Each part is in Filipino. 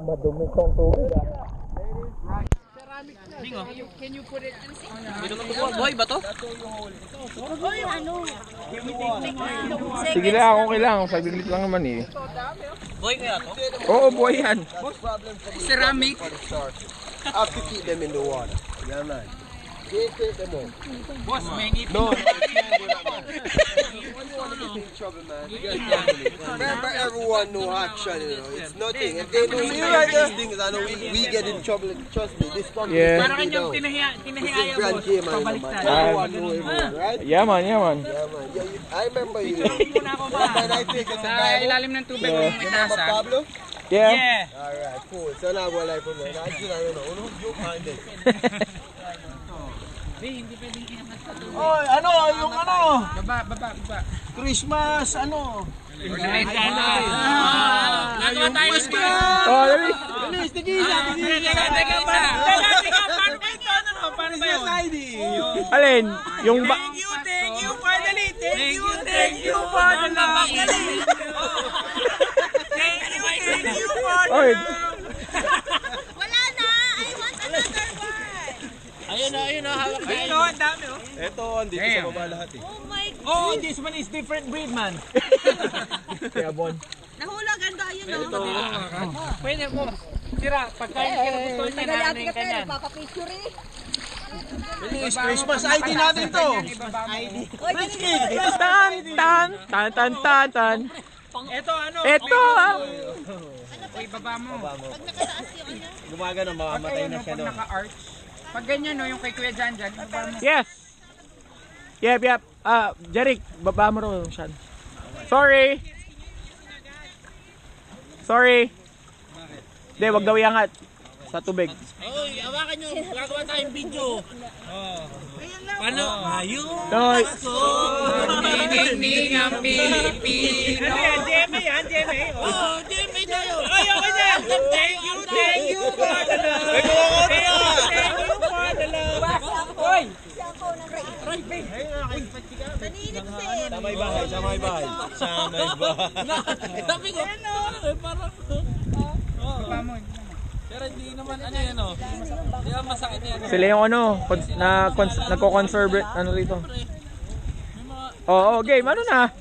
Madumi kong tubig ah. Can you put it? Boy ba to? Boy, ano? Sige lang, okay lang. Saglit lang naman eh. Boy kaya to? Oo, buhay yan. Ceramic. Have to keep them in the water. Yeah, man. Can't take them out. Boss, may ngipin. No, trouble, man. Remember, everyone know action, you know. It's nothing. If they do these things, I know we get in trouble. Trust me, this company Yeah. Para kanyang tinahiyaya, brand boss. game, man. Everyone know everyone, right? Yeah man, yeah man. Yeah, man. Yeah, I remember you. When I take it Sa ilalim ng tubig ng Remember itasan. Pablo? Yeah. Alright, cool. So now go like from there. Actually, I don't know. Uno, joke mind it. Oh, ano, yung ano? Baba. Christmas, ano? Nagawa tayo ng Oh, dali. Bilis, tigisa. Teka, paano ba ito? Paano ba yun? Alin? Yung ba... Thank you for the lead. Thank you for the love. Thank you for the Oy. Wala na! I want another one! Ayun na, hawak na. Ayun ang dami oh. Ito, andito sa baba lahat eh. Oh my God! Oh, this one is different breed, man. Kaya bon. Nahulog, ganda yun, no? Pwede mo. Sira, pagkain ka na gusto niya na ano yung kanya. Nagpapapicture eh. Bilis, Christmas ID natin to. Tan. Ito ano? Ito ah. Uy, baba mo. Pag nakataas yung ano. Gumagano, mamamatay na siya Pag doon. naka-arch. Pag ganyan no, yung kay Kuya Jan, baba mo. Yes. Yep. Jeric, baba mo rin siya. Sorry. Hindi, wag daw iangat. Sa tubig. Oy, hawakan nyo. Gagawa tayong video. Paano? Ayun. Noy. Nining ang Pilipino. Ano yan? GMA yan? GMA? Oo, GMA tayo. Ay, okay na. Thank you for the love. Thank you for the love. Oy! Naninip din. Sa may bahay. Sabi ko, parang... Baba mo. Pero hindi naman ano yan o. Hindi naman masakit yan. Sila yung ano, nagko-conserve ano rito. Oo, game, ano na?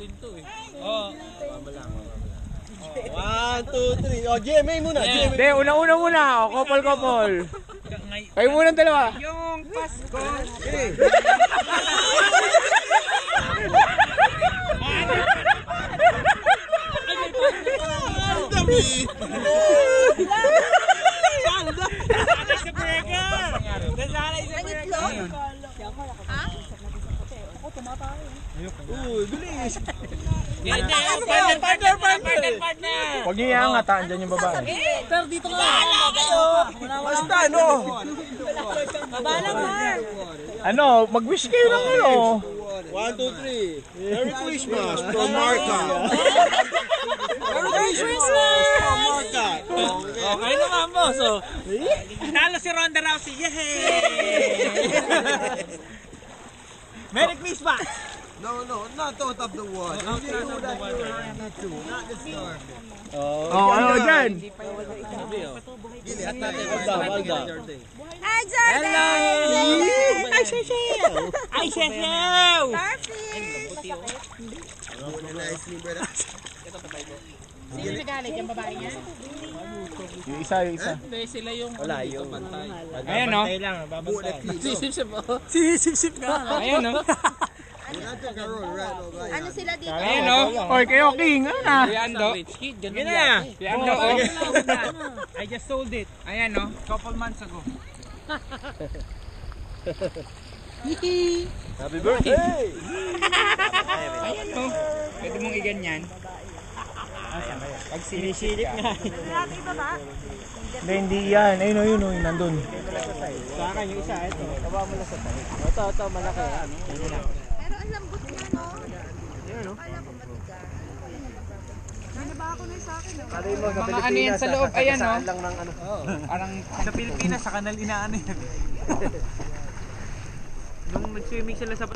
Oo. 1, 2, 3. Oh, GMA muna. Hindi, una muna. Couple. Kayo muna ang dalawa. Yung Pasko. Partner. Huwag niyo iangat ha, andyan yung babae. Pero dito ka. Bahala kayo. Basta, no? Bahala, Mark. Ano, mag-wish kayo ng ano. 1, 2, 3. Merry Christmas from Marca. Merry Christmas! From Marca. Okay naman mo. So, nalo si Ronda Rousey. Yay! Merry Christmas! No, not out of the water. If you do that, you need to. Not the star. Oh, ano dyan? Hi, Jordan! Hello! Ay, Sheshew! Nicely, brother. Sino nagalit? Yung babae niya? Yung isa. Hindi, sila yung Wala yung... Ayan no? Sisip ka. Ayan no? Ano sila dito? Ayan no? Oy, kayo king, ano na? Si Ando. Yun na. Si Ando. I just sold it. Ayan no? Couple months ago. Happy birthday! Ayan no? Pwede mong iganyan. Pag sinisilip nga. Hindi yan. Ayun, yun, nandun. Sa akin yung isa, ito. Tawa mo lang sa tayo. Ito, malaki. Pero ang lambot niya, no? Akala ko matigas. Nanaba ako na sa akin, no? Mga ano yan sa loob. Ayan no? lang ng ano. Parang Sa Pilipinas, sa kanal inaano yan. Nung nag-swimming sila sa